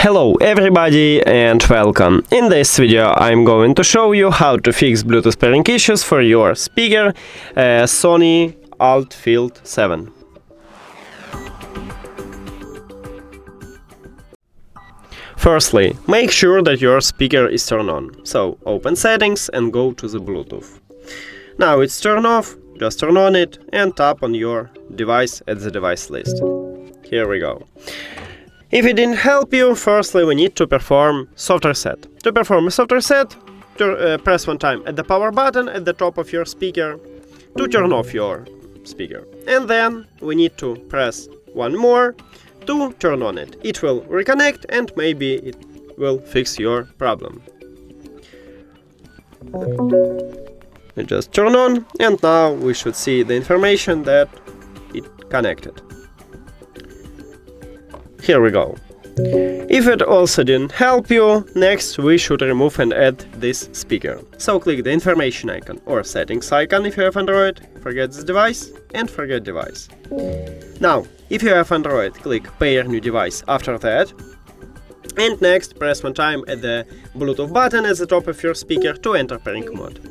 Hello everybody and welcome. In this video I'm going to show you how to fix Bluetooth pairing issues for your speaker SONY ULT FIELD 7. Firstly, make sure that your speaker is turned on. So open settings and go to the Bluetooth. Now it's turned off, just turn on it and tap on your device at the device list. Here we go. If it didn't help you, firstly we need to perform soft reset. To perform a soft reset, press one time at the power button at the top of your speaker to turn off your speaker. And then we need to press one more to turn on it. It will reconnect and maybe it will fix your problem. It just turn on and now we should see the information that it connected. Here we go. If it also didn't help you, next we should remove and add this speaker. So click the information icon or settings icon if you have Android, forget this device and forget device. Now, if you have Android, click pair new device after that. And next press one time at the Bluetooth button at the top of your speaker to enter pairing mode.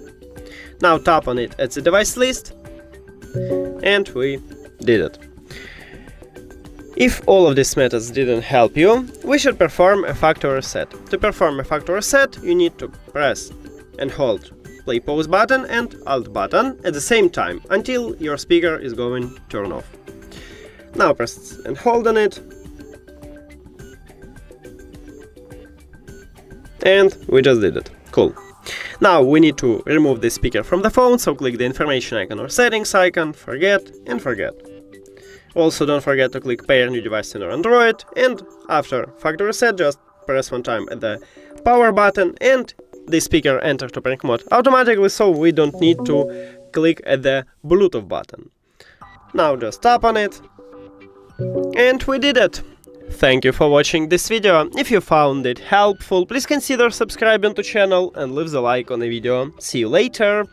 Now tap on it at the device list and we did it. If all of these methods didn't help you, we should perform a factory reset. To perform a factory reset, you need to press and hold play pause button and alt button at the same time until your speaker is going to turn off. Now press and hold on it. And we just did it. Cool. Now we need to remove the speaker from the phone, so click the information icon or settings icon, forget and forget. Also don't forget to click pair new device on your Android, and after factory reset just press one time at the power button and the speaker enters to pairing mode automatically, so we don't need to click at the Bluetooth button. Now just tap on it and we did it. Thank you for watching this video. If you found it helpful, please consider subscribing to the channel and leave the like on the video. See you later.